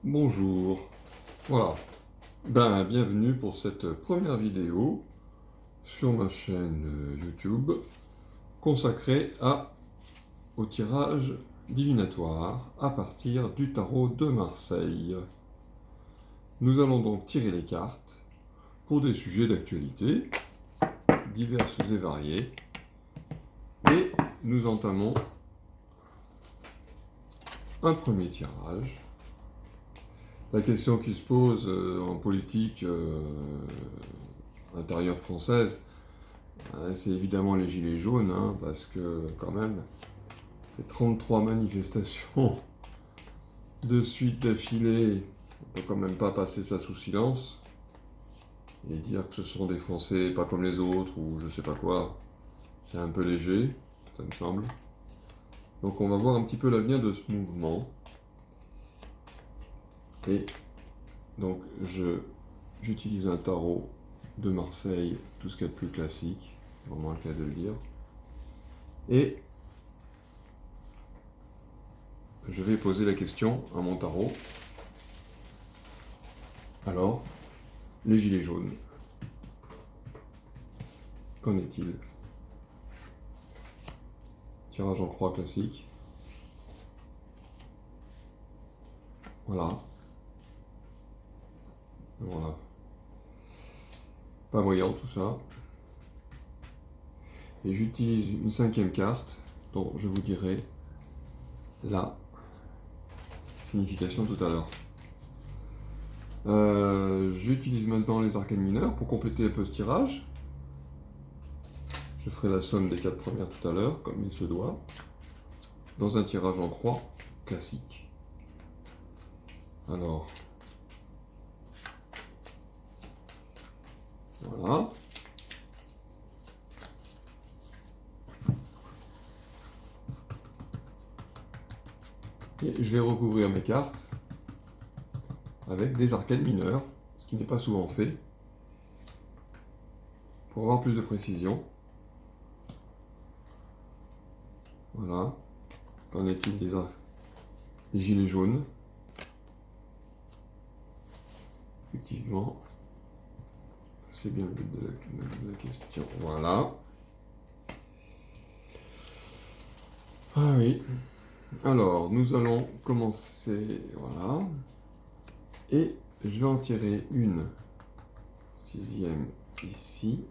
Bonjour, voilà, bienvenue pour cette première vidéo sur ma chaîne YouTube consacrée au tirage divinatoire à partir du tarot de Marseille. Nous allons donc tirer les cartes pour des sujets d'actualité diverses et variés et nous entamons un premier tirage. La question qui se pose en politique intérieure française, c'est évidemment les gilets jaunes, parce que quand même, c'est 33 manifestations de suite d'affilée, on peut quand même pas passer ça sous silence, et dire que ce sont des Français pas comme les autres, ou je sais pas quoi, c'est un peu léger, ça me semble. Donc on va voir un petit peu l'avenir de ce mouvement. Et donc j'utilise un tarot de Marseille, tout ce qu'il y a de plus classique, vraiment le cas de le dire. Et je vais poser la question à mon tarot. Alors, les gilets jaunes, qu'en est-il? Tirage en croix classique. Voilà. Voilà. Pas brillant tout ça. Et j'utilise une cinquième carte dont je vous dirai la signification tout à l'heure. J'utilise maintenant les arcanes mineurs pour compléter un peu ce tirage. Je ferai la somme des 4 premières tout à l'heure, comme il se doit, dans un tirage en croix classique. Alors, voilà. Et je vais recouvrir mes cartes avec des arcanes mineurs, ce qui n'est pas souvent fait, pour avoir plus de précision. Voilà. Qu'en est-il des gilets jaunes? Effectivement, c'est bien le but de la question. Voilà. Ah oui. Alors, nous allons commencer. Voilà. Et je vais en tirer une sixième ici.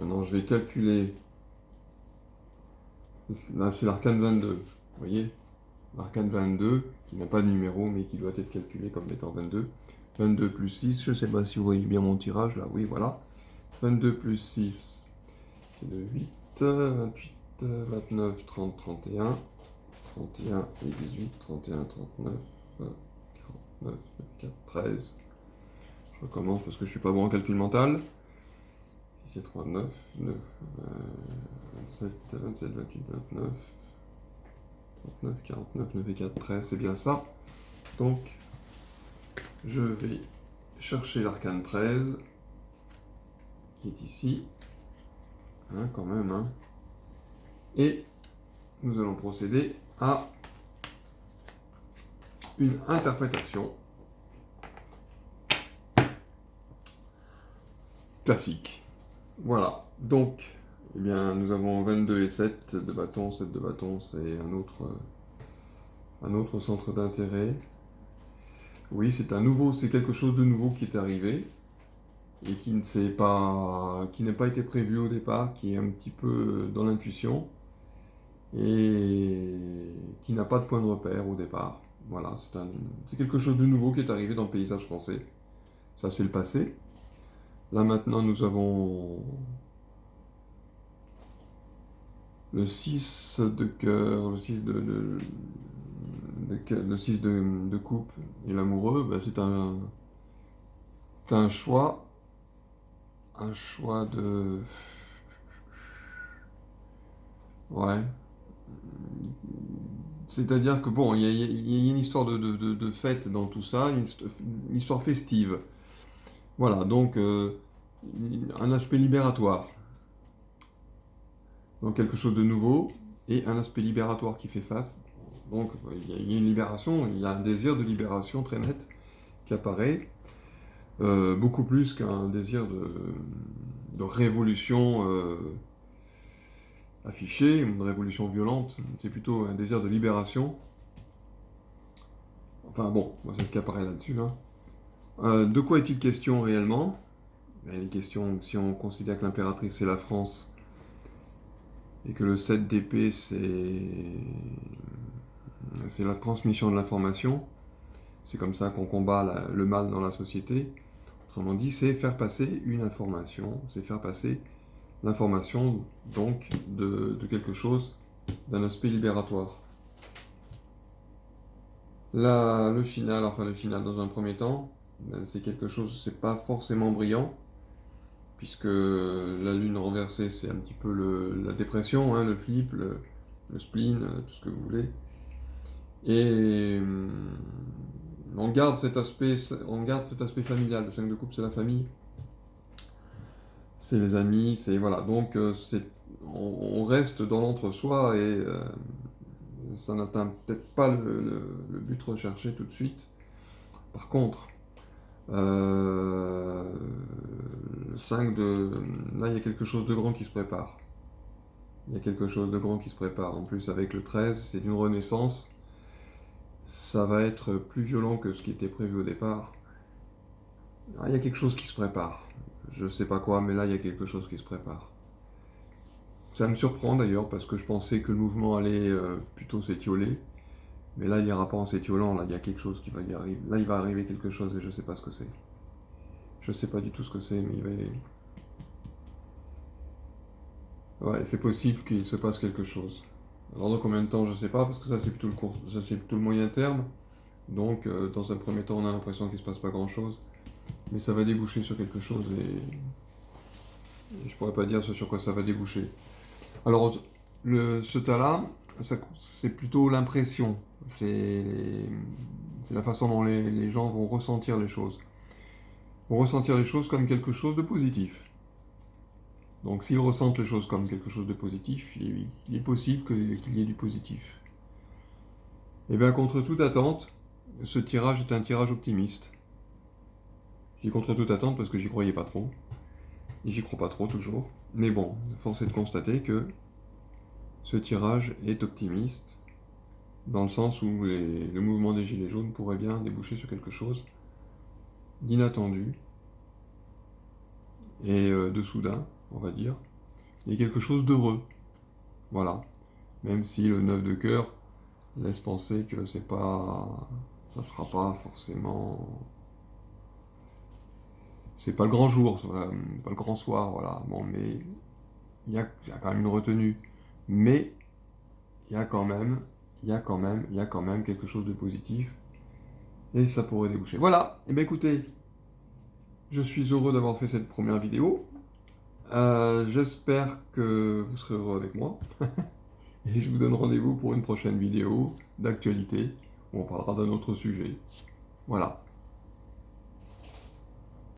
Maintenant, je vais calculer. Là, c'est l'arcane 22. Vous voyez? L'arcane 22, qui n'a pas de numéro, mais qui doit être calculé comme étant 22. 22 plus 6, je ne sais pas si vous voyez bien mon tirage, là, oui, voilà. 22 plus 6, c'est de 8, 28, 29, 30, 31, 31 et 18, 31, 39, 49, 4, 13. Je recommence parce que je ne suis pas bon en calcul mental. Si c'est 39, 9, 27, 27, 28, 29, 39, 49, 9 et 4, 13, c'est bien ça. Donc, je vais chercher l'arcane 13, qui est ici, quand même, et nous allons procéder à une interprétation classique. Voilà, donc, eh bien, nous avons 22 et 7 de bâtons, 7 de bâtons, c'est un autre centre d'intérêt. Oui, c'est quelque chose de nouveau qui est arrivé et qui n'est pas été prévu au départ, qui est un petit peu dans l'intuition et qui n'a pas de point de repère au départ. Voilà, c'est quelque chose de nouveau qui est arrivé dans le paysage français. Ça, c'est le passé. Là, maintenant, nous avons le 6 de cœur, le 6 le 6 de coupe et l'amoureux. C'est un choix de... Ouais. C'est-à-dire que bon, il y a une histoire de fête dans tout ça, une histoire festive. Voilà, donc un aspect libératoire. Donc quelque chose de nouveau et un aspect libératoire qui fait face Donc il y a une libération, il y a un désir de libération très net qui apparaît, beaucoup plus qu'un désir de révolution affichée, une révolution violente, c'est plutôt un désir de libération. Enfin bon, moi c'est ce qui apparaît là-dessus. Hein. De quoi est-il question réellement? Il est question, si on considère que l'impératrice c'est la France, et que le 7 d'épée c'est la transmission de l'information, c'est comme ça qu'on combat le mal dans la société. Autrement dit, c'est faire passer une information, c'est faire passer l'information donc de quelque chose, d'un aspect libératoire. Là, le final dans un premier temps, c'est quelque chose, c'est pas forcément brillant, puisque la lune renversée, c'est un petit peu la dépression, hein, le flip, le spleen, tout ce que vous voulez. Et on garde cet aspect familial. Le 5 de coupe, c'est la famille, c'est les amis, c'est voilà. Donc on reste dans l'entre-soi et ça n'atteint peut-être pas le but recherché tout de suite. Par contre, le 5 de... Là, il y a quelque chose de grand qui se prépare. Il y a quelque chose de grand qui se prépare. En plus, avec le 13, c'est une renaissance. Ça va être plus violent que ce qui était prévu au départ. Il y a quelque chose qui se prépare. Je sais pas quoi, mais là, il y a quelque chose qui se prépare. Ça me surprend d'ailleurs, parce que je pensais que le mouvement allait plutôt s'étioler. Mais là, il n'ira pas en s'étiolant, là, il y a quelque chose qui va y arriver. Là, il va arriver quelque chose et je sais pas ce que c'est. Je sais pas du tout ce que c'est, mais il va y... Ouais, c'est possible qu'il se passe quelque chose. Alors dans combien de temps, je sais pas, parce que ça c'est plutôt le moyen terme. Donc dans un premier temps, on a l'impression qu'il se passe pas grand chose, mais ça va déboucher sur quelque chose et je pourrais pas dire ce sur quoi ça va déboucher. Alors ce tas-là, c'est plutôt l'impression, c'est la façon dont les gens vont ressentir les choses. Vont ressentir les choses comme quelque chose de positif. Donc s'ils ressentent les choses comme quelque chose de positif, il est possible qu'il y ait du positif. Et bien contre toute attente, ce tirage est un tirage optimiste. Je dis contre toute attente parce que j'y croyais pas trop. Et j'y crois pas trop toujours. Mais bon, force est de constater que ce tirage est optimiste, dans le sens où le mouvement des Gilets jaunes pourrait bien déboucher sur quelque chose d'inattendu et de soudain, on va dire, et quelque chose d'heureux. Voilà. Même si le 9 de cœur laisse penser que ça sera pas forcément... C'est pas le grand jour, pas le grand soir, voilà. Bon, mais il y a quand même une retenue. Mais il y a quand même quelque chose de positif. Et ça pourrait déboucher. Voilà, et bien écoutez, je suis heureux d'avoir fait cette première vidéo. J'espère que vous serez heureux avec moi. Et je vous donne rendez-vous pour une prochaine vidéo d'actualité où on parlera d'un autre sujet. Voilà.